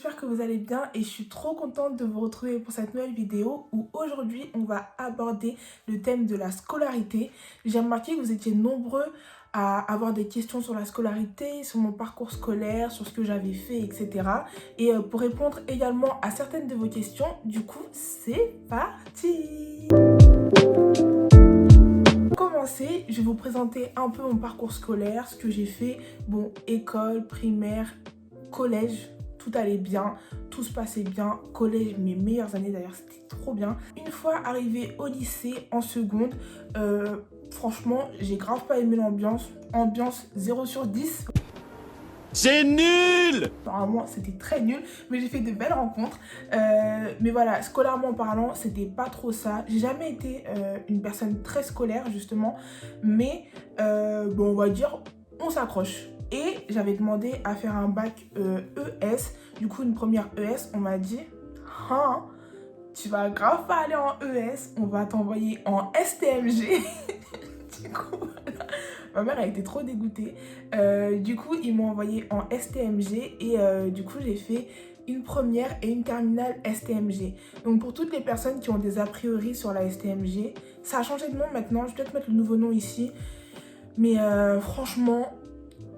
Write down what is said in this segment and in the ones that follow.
j'espère que vous allez bien et je suis trop contente de vous retrouver pour cette nouvelle vidéo où aujourd'hui on va aborder le thème de la scolarité. J'ai remarqué que vous étiez nombreux à avoir des questions sur la scolarité, sur mon parcours scolaire, sur ce que j'avais fait, etc. Et pour répondre également à certaines de vos questions, du coup, c'est parti! Pour commencer, je vais vous présenter un peu mon parcours scolaire, ce que j'ai fait. Bon, école, primaire, collège, tout allait bien, tout se passait bien. Collège, mes meilleures années d'ailleurs, c'était trop bien. Une fois arrivée au lycée en seconde, franchement, j'ai grave pas aimé l'ambiance. Ambiance 0 sur 10. C'est nul! Normalement, c'était très nul, mais j'ai fait de belles rencontres. Mais voilà, scolairement parlant, c'était pas trop ça. J'ai jamais été une personne très scolaire, justement. Mais, bon, on va dire, on s'accroche. Et j'avais demandé à faire un bac ES. Du coup, une première ES, on m'a dit, hein, tu vas grave pas aller en ES, on va t'envoyer en STMG. Du coup, voilà. Ma mère a été trop dégoûtée. Du coup, ils m'ont envoyé en STMG et du coup, j'ai fait une première et une terminale STMG. Donc, pour toutes les personnes qui ont des a priori sur la STMG, ça a changé de nom maintenant. Je vais peut-être mettre le nouveau nom ici. Mais franchement,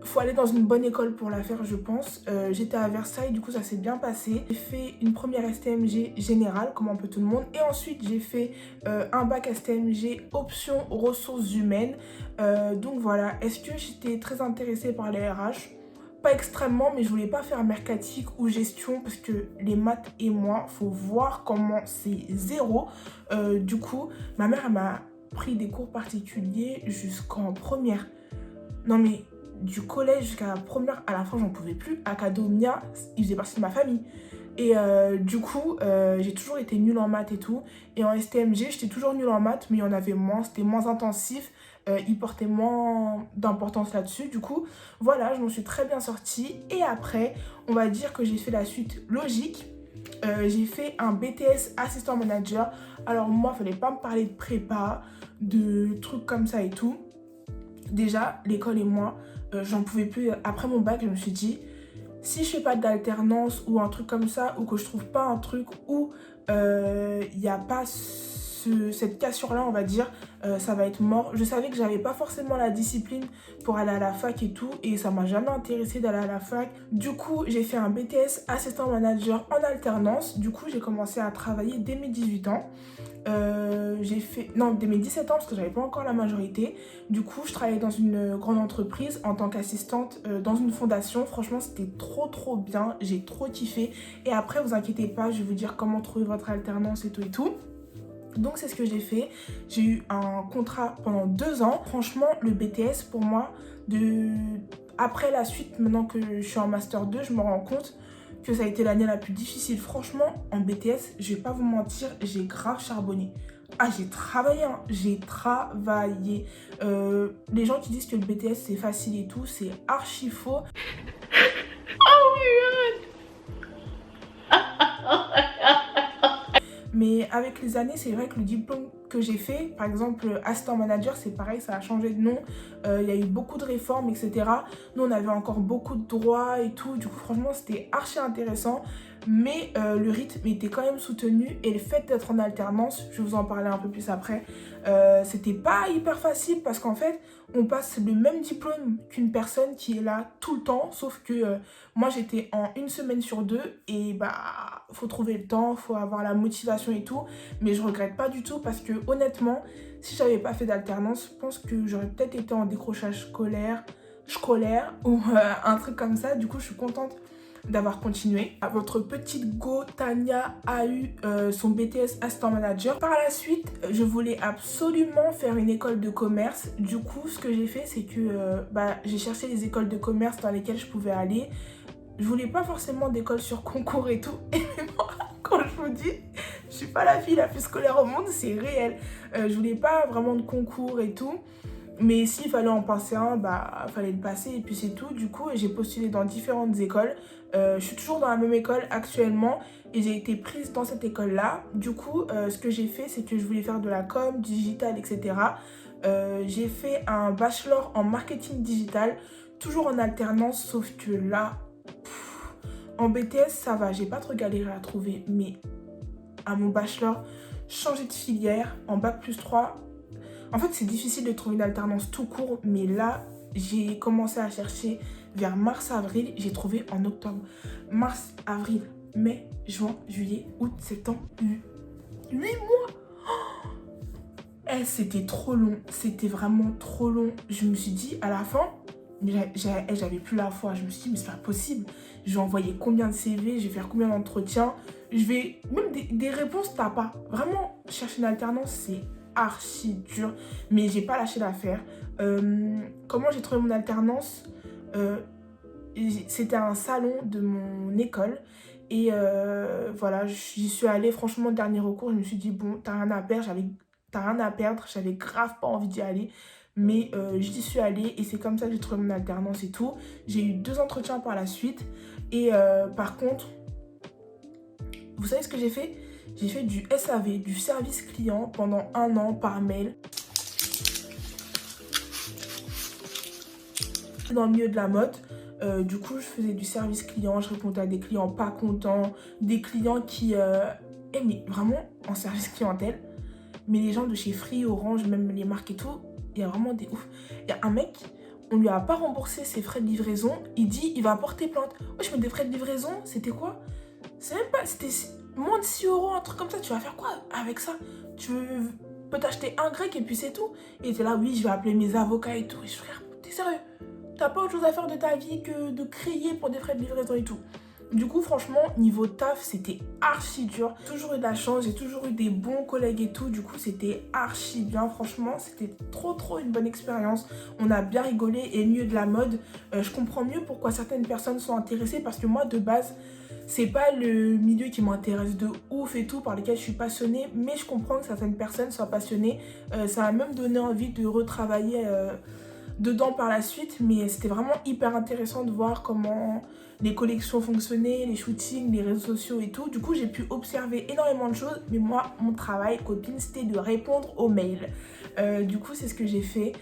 faut aller dans une bonne école pour la faire, je pense. J'étais à Versailles, du coup ça s'est bien passé. J'ai fait une première STMG générale, comme un peu tout le monde. Et ensuite j'ai fait un bac STMG option ressources humaines. Donc voilà, est-ce que j'étais très intéressée par les RH? Pas extrêmement, mais je voulais pas faire mercatique ou gestion parce que les maths et moi, faut voir comment c'est zéro. Du coup, ma mère elle m'a pris des cours particuliers jusqu'en première. Non mais du collège jusqu'à la première, à la fin j'en pouvais plus. Academia, il faisait partie de ma famille. Et du coup, j'ai toujours été nulle en maths et tout. Et en STMG, j'étais toujours nulle en maths, mais il y en avait moins, c'était moins intensif. Ils portaient moins d'importance là-dessus. Du coup, voilà, je m'en suis très bien sortie. Et après, on va dire que j'ai fait la suite logique. J'ai fait un BTS assistant manager. Alors moi, il fallait pas me parler de prépa, de trucs comme ça et tout. Déjà, l'école et moi, j'en pouvais plus. Après mon bac, je me suis dit, si je fais pas d'alternance ou un truc comme ça, ou que je trouve pas un truc où il n'y a pas cette cassure-là, on va dire, ça va être mort. Je savais que j'avais pas forcément la discipline pour aller à la fac et tout, et ça m'a jamais intéressé d'aller à la fac. Du coup, j'ai fait un BTS assistant manager en alternance. Du coup, j'ai commencé à travailler dès mes 18 ans. J'ai fait, non, dès mes 17 ans parce que j'avais pas encore la majorité. Du coup, je travaillais dans une grande entreprise en tant qu'assistante dans une fondation. Franchement, c'était trop bien. J'ai trop kiffé. Et après, vous inquiétez pas, je vais vous dire comment trouver votre alternance et tout et tout. Donc, c'est ce que j'ai fait. J'ai eu un contrat pendant 2 ans. Franchement, le BTS pour moi, après la suite, maintenant que je suis en Master 2, je me rends compte que ça a été l'année la plus difficile. Franchement, en BTS, je vais pas vous mentir, j'ai grave charbonné. Ah, j'ai travaillé, hein. J'ai travaillé. Les gens qui disent que le BTS c'est facile et tout, c'est archi faux. Mais avec les années, c'est vrai que le diplôme que j'ai fait, par exemple, assistant manager, c'est pareil, ça a changé de nom. Il y a eu beaucoup de réformes, etc. Nous, on avait encore beaucoup de droits et tout. Du coup, franchement, c'était archi intéressant. Mais le rythme était quand même soutenu. Et le fait d'être en alternance, je vais vous en parler un peu plus après, c'était pas hyper facile parce qu'en fait, on passe le même diplôme qu'une personne qui est là tout le temps. Sauf que moi, j'étais en 1 semaine sur 2 et bah, faut trouver le temps, faut avoir la motivation et tout. Mais je regrette pas du tout parce que honnêtement, si j'avais pas fait d'alternance, je pense que j'aurais peut-être été en décrochage scolaire ou un truc comme ça. Du coup, je suis contente d'avoir continué. Votre petite Go, Tania, a eu son BTS assistant manager. Par la suite, je voulais absolument faire une école de commerce. Du coup, ce que j'ai fait, c'est que j'ai cherché les écoles de commerce dans lesquelles je pouvais aller. Je voulais pas forcément d'école sur concours et tout. Et moi, quand je vous dis, je suis pas la fille la plus scolaire au monde, c'est réel. Je voulais pas vraiment de concours et tout. Mais s'il fallait en passer un, bah fallait le passer et puis c'est tout. Du coup, j'ai postulé dans différentes écoles. Je suis toujours dans la même école actuellement et j'ai été prise dans cette école-là. Du coup, ce que j'ai fait, c'est que je voulais faire de la com, digital, etc. J'ai fait un bachelor en marketing digital, toujours en alternance, sauf que là, En BTS, ça va, j'ai pas trop galéré à trouver, mais à mon bachelor, changer de filière, en bac+3, en fait, c'est difficile de trouver une alternance tout court, mais là, j'ai commencé à chercher vers mars-avril, j'ai trouvé en octobre. Mars, avril, mai, juin, juillet, août, septembre, 8 mois. C'était trop long, c'était vraiment trop long. Je me suis dit, à la fin, j'avais plus la foi. Je me suis dit, mais c'est pas possible. Je vais envoyer combien de CV, je vais faire combien d'entretiens. Même des réponses, t'as pas. Vraiment, chercher une alternance, c'est archi dur. Mais j'ai pas lâché l'affaire. Comment j'ai trouvé mon alternance? C'était un salon de mon école. Et voilà, j'y suis allée. Franchement, dernier recours, je me suis dit, bon, t'as rien à perdre. J'avais grave pas envie d'y aller. Mais j'y suis allée et c'est comme ça que j'ai trouvé mon alternance et tout. J'ai eu 2 entretiens par la suite. Et par contre, vous savez ce que j'ai fait? J'ai fait du SAV, du service client pendant 1 an par mail. Dans le milieu de la mode, du coup, je faisais du service client. Je répondais à des clients pas contents, des clients qui aimaient vraiment en service clientèle. Mais les gens de chez Free, Orange, même les marques et tout, il y a vraiment des ouf. Il y a un mec, on lui a pas remboursé ses frais de livraison. Il dit, il va porter plainte. Ouais, je mets des frais de livraison, c'était quoi? C'est même pas, c'était moins de 6 euros, un truc comme ça. Tu vas faire quoi avec ça? Tu peux t'acheter un grec et puis c'est tout. Il était là, oui, je vais appeler mes avocats et tout. Et je regarde, t'es sérieux? T'as pas autre chose à faire de ta vie que de crier pour des frais de livraison et tout. Du coup, franchement, niveau taf, c'était archi dur. J'ai toujours eu de la chance, j'ai toujours eu des bons collègues et tout. Du coup, c'était archi bien. Franchement, c'était trop une bonne expérience. On a bien rigolé et milieu de la mode, je comprends mieux pourquoi certaines personnes sont intéressées. Parce que moi, de base, c'est pas le milieu qui m'intéresse de ouf et tout, par lequel je suis passionnée. Mais je comprends que certaines personnes soient passionnées. Ça m'a même donné envie de retravailler dedans par la suite, mais c'était vraiment hyper intéressant de voir comment les collections fonctionnaient, les shootings, les réseaux sociaux et tout. Du coup, j'ai pu observer énormément de choses, mais moi, mon travail, copine, c'était de répondre aux mails. Du coup, c'est ce que j'ai fait.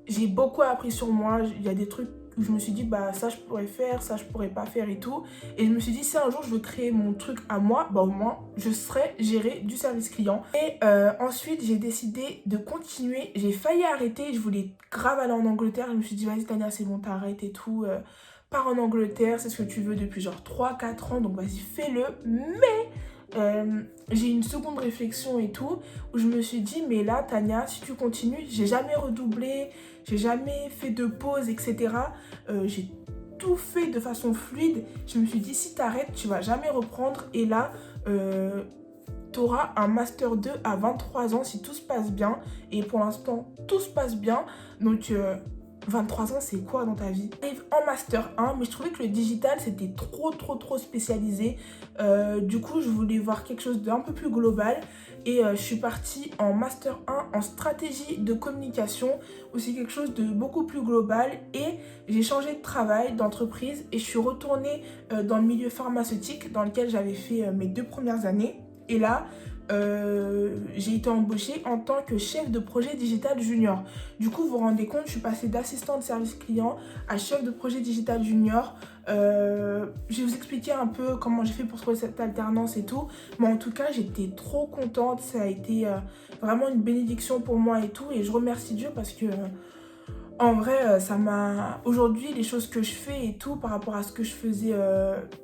J'ai beaucoup appris sur moi. Il y a des trucs où je me suis dit, bah ça je pourrais faire, ça je pourrais pas faire et tout. Et je me suis dit, si un jour je veux créer mon truc à moi, bah au moins je serais gérer du service client. Et ensuite j'ai décidé de continuer. J'ai failli arrêter, je voulais grave aller en Angleterre. Je me suis dit, vas-y Tania, c'est bon, t'arrêtes et tout. Pars en Angleterre, c'est ce que tu veux depuis genre 3-4 ans, donc vas-y fais-le. Mais j'ai eu une seconde réflexion et tout, où je me suis dit, mais là Tania, si tu continues, j'ai jamais redoublé, j'ai jamais fait de pause, etc. J'ai tout fait de façon fluide. Je me suis dit, si t'arrêtes, tu vas jamais reprendre. Et là, t'auras un Master 2 à 23 ans si tout se passe bien. Et pour l'instant, tout se passe bien. Donc 23 ans, c'est quoi dans ta vie? J'arrive en Master 1, mais je trouvais que le digital, c'était trop spécialisé. Du coup, je voulais voir quelque chose d'un peu plus global. Et je suis partie en Master 1 en stratégie de communication, aussi quelque chose de beaucoup plus global. Et j'ai changé de travail, d'entreprise, et je suis retournée dans le milieu pharmaceutique dans lequel j'avais fait mes 2 premières années. Et là, j'ai été embauchée en tant que chef de projet digital junior. Du coup, vous vous rendez compte, je suis passée d'assistant de service client à chef de projet digital junior. Je vais vous expliquer un peu comment j'ai fait pour trouver cette alternance et tout. Mais en tout cas, j'étais trop contente. Ça a été vraiment une bénédiction pour moi et tout. Et je remercie Dieu parce que en vrai, ça m'a... Aujourd'hui, les choses que je fais et tout, par rapport à ce que je faisais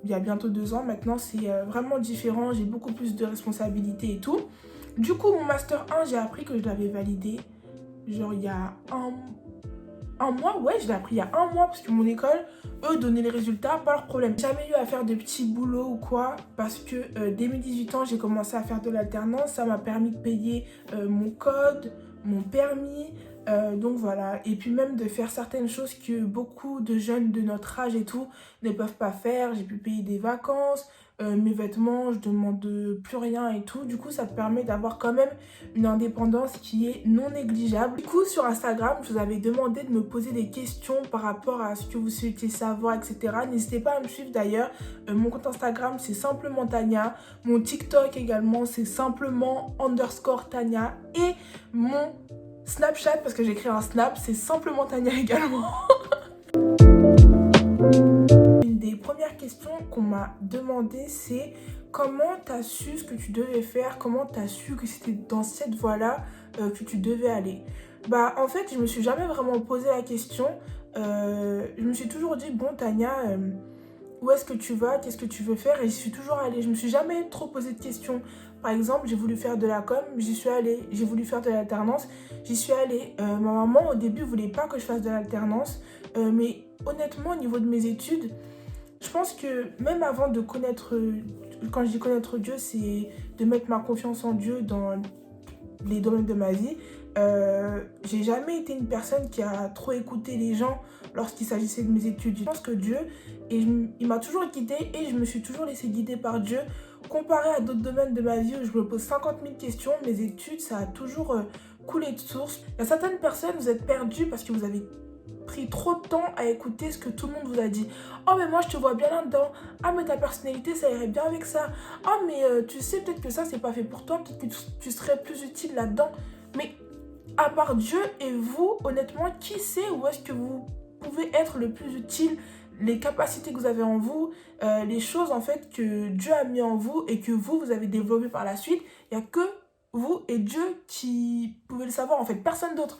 il y a bientôt 2 ans, maintenant, c'est vraiment différent. J'ai beaucoup plus de responsabilités et tout. Du coup, mon Master 1, j'ai appris que je l'avais validé, genre, il y a un mois. Ouais, je l'ai appris il y a 1 mois, parce que mon école, eux, donnaient les résultats, pas leur problème. J'ai jamais eu à faire de petits boulots ou quoi, parce que dès mes 18 ans, j'ai commencé à faire de l'alternance. Ça m'a permis de payer mon code, mon permis... donc voilà, et puis même de faire certaines choses que beaucoup de jeunes de notre âge et tout ne peuvent pas faire. J'ai pu payer des vacances, mes vêtements, je demande plus rien et tout. Du coup, ça te permet d'avoir quand même une indépendance qui est non négligeable. Du coup, sur Instagram, je vous avais demandé de me poser des questions par rapport à ce que vous souhaitez savoir, etc. N'hésitez pas à me suivre d'ailleurs. Mon compte Instagram, c'est simplement Tania. Mon TikTok également, c'est simplement _Tania. Et mon Snapchat, parce que j'ai créé un Snap, c'est simplement Tania également. Une des premières questions qu'on m'a demandé, c'est comment tu as su ce que tu devais faire, comment tu as su que c'était dans cette voie-là que tu devais aller. Bah en fait, je me suis jamais vraiment posé la question. Je me suis toujours dit, bon Tania, où est-ce que tu vas, qu'est-ce que tu veux faire, et j'y suis toujours allée. Je me suis jamais trop posé de questions. Par exemple, j'ai voulu faire de la com, j'y suis allée. J'ai voulu faire de l'alternance, j'y suis allée. Ma maman au début voulait pas que je fasse de l'alternance, mais honnêtement au niveau de mes études, je pense que même avant de connaître, quand je dis connaître Dieu, c'est de mettre ma confiance en Dieu dans les domaines de ma vie. J'ai jamais été une personne qui a trop écouté les gens lorsqu'il s'agissait de mes études. Je pense que Dieu, il m'a toujours guidée et je me suis toujours laissée guider par Dieu. Comparé à d'autres domaines de ma vie où je me pose 50 000 questions, mes études, ça a toujours coulé de source. Il y a certaines personnes, vous êtes perdus parce que vous avez pris trop de temps à écouter ce que tout le monde vous a dit. Oh mais moi je te vois bien là-dedans. Ah mais ta personnalité ça irait bien avec ça. Oh mais tu sais peut-être que ça c'est pas fait pour toi, peut-être que tu serais plus utile là-dedans. Mais à part Dieu et vous, honnêtement, qui sait où est-ce que vous pouvez être le plus utile, les capacités que vous avez en vous, les choses en fait que Dieu a mis en vous et que vous avez développé par la suite. Il n'y a que vous et Dieu qui pouvez le savoir, en fait, personne d'autre.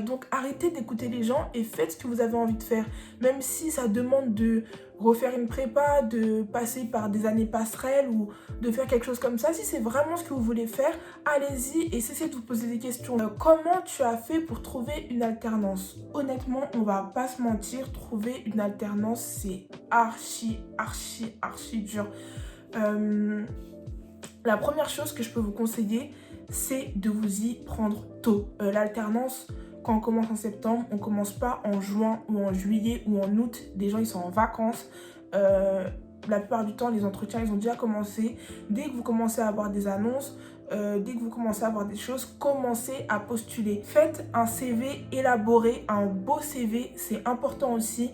Donc arrêtez d'écouter les gens et faites ce que vous avez envie de faire. Même si ça demande de refaire une prépa, de passer par des années passerelles ou de faire quelque chose comme ça, si c'est vraiment ce que vous voulez faire, allez-y et cessez de vous poser des questions. Comment tu as fait pour trouver une alternance? Honnêtement, on va pas se mentir, trouver une alternance, c'est archi dur. La première chose que je peux vous conseiller, c'est de vous y prendre tôt. L'alternance, quand on commence en septembre, on commence pas en juin ou en juillet ou en août. Des gens, ils sont en vacances. La plupart du temps, les entretiens, ils ont déjà commencé. Dès que vous commencez à avoir des annonces, dès que vous commencez à avoir des choses, commencez à postuler. Faites un CV élaboré, un beau CV, c'est important aussi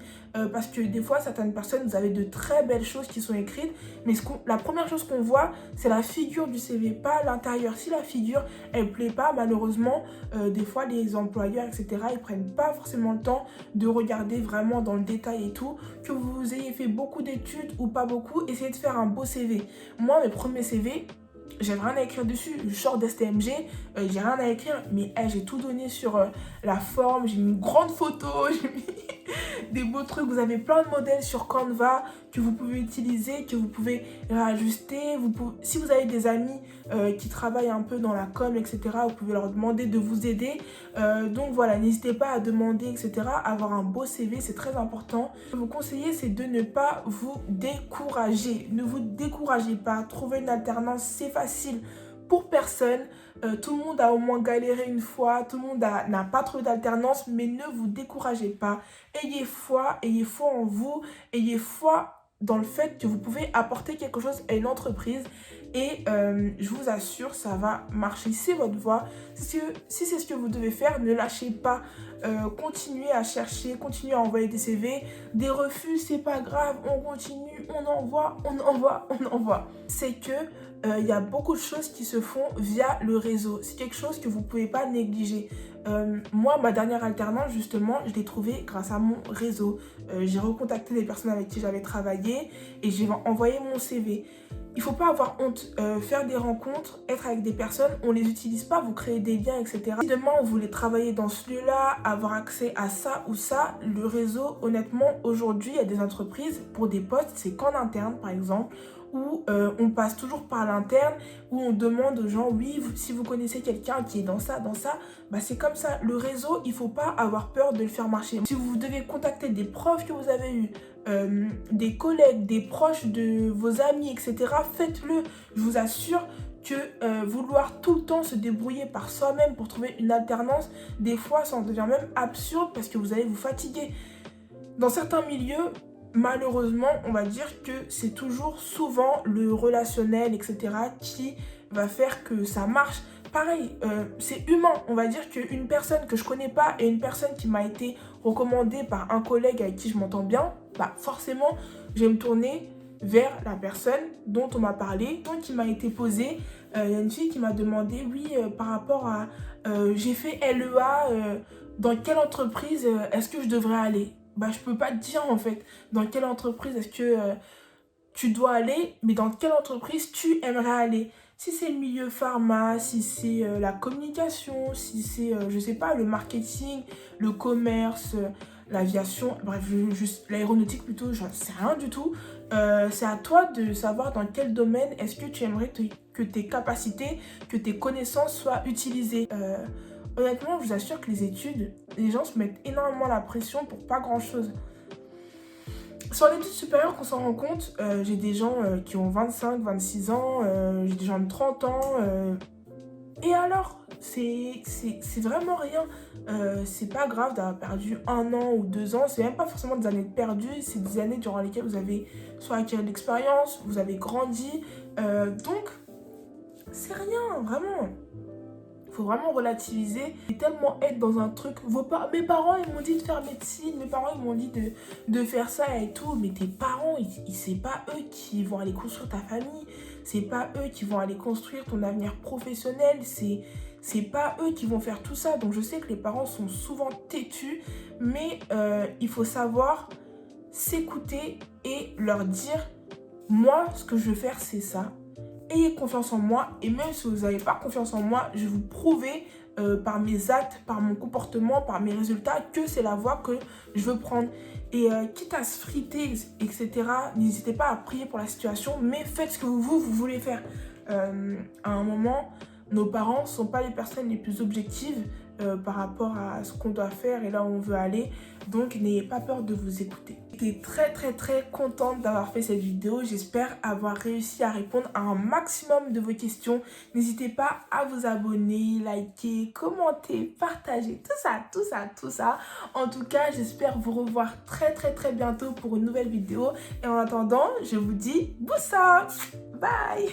parce que des fois, certaines personnes, vous avez de très belles choses qui sont écrites, mais la première chose qu'on voit, c'est la figure du CV, pas l'intérieur. Si la figure, elle plaît pas, malheureusement, des fois, les employeurs, etc., ils prennent pas forcément le temps de regarder vraiment dans le détail et tout. Que vous ayez fait beaucoup d'études ou pas beaucoup, essayez de faire un beau CV. Moi, mes premiers CV, j'ai rien à écrire dessus, je sors d'STMG, j'ai rien à écrire, mais j'ai tout donné sur la forme, j'ai mis une grande photo, j'ai mis des beaux trucs, vous avez plein de modèles sur Canva que vous pouvez utiliser, que vous pouvez réajuster, si vous avez des amis qui travaillent un peu dans la com, etc., vous pouvez leur demander de vous aider, donc voilà, n'hésitez pas à demander, etc., avoir un beau CV, c'est très important. Ce que je vous conseille, c'est de ne pas vous décourager, ne vous découragez pas, trouver une alternance, c'est facile pour personne. Tout le monde a au moins galéré une fois, tout le monde n'a pas trouvé d'alternance, mais ne vous découragez pas. Ayez foi en vous, ayez foi dans le fait que vous pouvez apporter quelque chose à une entreprise et je vous assure, ça va marcher. C'est votre voie. Si c'est ce que vous devez faire, ne lâchez pas. Continuez à chercher, continuez à envoyer des CV. Des refus, c'est pas grave, on continue, on envoie. C'est que il y a beaucoup de choses qui se font via le réseau. C'est quelque chose que vous ne pouvez pas négliger. Moi, ma dernière alternance, justement, je l'ai trouvée grâce à mon réseau. J'ai recontacté des personnes avec qui j'avais travaillé et j'ai envoyé mon CV. Il ne faut pas avoir honte. Faire des rencontres, être avec des personnes, on ne les utilise pas, vous créez des liens, etc. Si demain, vous voulez travailler dans ce lieu-là, avoir accès à ça ou ça, le réseau, honnêtement, aujourd'hui, il y a des entreprises pour des postes, c'est qu'en interne, par exemple, où on passe toujours par l'interne, où on demande aux gens, oui, si vous connaissez quelqu'un qui est dans ça, bah c'est comme ça. Le réseau, il ne faut pas avoir peur de le faire marcher. Si vous devez contacter des profs que vous avez eus, des collègues, des proches de vos amis, etc., faites-le. Je vous assure que vouloir tout le temps se débrouiller par soi-même pour trouver une alternance, des fois, ça en devient même absurde parce que vous allez vous fatiguer. Dans certains milieux, malheureusement, on va dire que c'est toujours souvent le relationnel, etc., qui va faire que ça marche. Pareil, c'est humain. On va dire qu'une personne que je connais pas et une personne qui m'a été recommandée par un collègue avec qui je m'entends bien, bah forcément, je vais me tourner vers la personne dont on m'a parlé, qui m'a été posée. Il y a une fille qui m'a demandé, oui, par rapport à... j'ai fait LEA, dans quelle entreprise est-ce que je devrais aller ? bah, je peux pas te dire en fait dans quelle entreprise est-ce que tu dois aller, mais dans quelle entreprise tu aimerais aller. Si c'est le milieu pharma, si c'est la communication, si c'est, je sais pas, le marketing, le commerce, l'aviation, bref, juste l'aéronautique plutôt, j'en sais rien du tout. C'est à toi de savoir dans quel domaine est-ce que tu aimerais que tes capacités, que tes connaissances soient utilisées. Honnêtement, je vous assure que les études, les gens se mettent énormément la pression pour pas grand-chose. Sur l'étude supérieure qu'on s'en rend compte, j'ai des gens qui ont 25, 26 ans, j'ai des gens de 30 ans. Et alors, c'est vraiment rien. C'est pas grave d'avoir perdu 1 an ou 2 ans. C'est même pas forcément des années perdues. C'est des années durant lesquelles vous avez soit acquis de l'expérience, vous avez grandi. Donc, c'est rien, vraiment. Faut vraiment relativiser et tellement être dans un truc. Mes parents ils m'ont dit de faire médecine, mes parents ils m'ont dit de faire ça et tout, mais tes parents, c'est pas eux qui vont aller construire ta famille, c'est pas eux qui vont aller construire ton avenir professionnel, c'est pas eux qui vont faire tout ça. Donc je sais que les parents sont souvent têtus, mais il faut savoir s'écouter et leur dire moi ce que je veux faire c'est ça. Ayez confiance en moi, et même si vous n'avez pas confiance en moi, je vais vous prouver par mes actes, par mon comportement, par mes résultats que c'est la voie que je veux prendre. Et quitte à se friter, etc., n'hésitez pas à prier pour la situation, mais faites ce que vous voulez faire. À un moment, nos parents ne sont pas les personnes les plus objectives par rapport à ce qu'on doit faire et là où on veut aller. Donc n'ayez pas peur de vous écouter. J'étais très contente d'avoir fait cette vidéo. J'espère avoir réussi à répondre à un maximum de vos questions. N'hésitez pas à vous abonner, liker, commenter, partager, tout ça. En tout cas, j'espère vous revoir très bientôt pour une nouvelle vidéo. Et en attendant, je vous dis boussa, bye.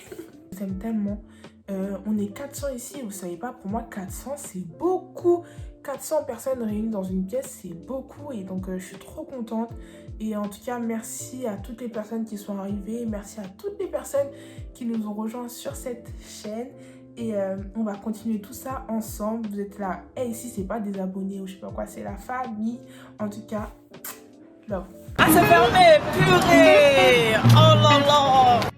Je vous aime tellement. On est 400 ici, vous savez pas, pour moi 400 c'est beaucoup. 400 personnes réunies dans une pièce, c'est beaucoup et donc je suis trop contente. Et en tout cas, merci à toutes les personnes qui sont arrivées, merci à toutes les personnes qui nous ont rejoints sur cette chaîne. Et on va continuer tout ça ensemble. Vous êtes là, et ici c'est pas des abonnés ou je sais pas quoi, c'est la famille. En tout cas, love. Ah, c'est fermé, purée! Oh là là!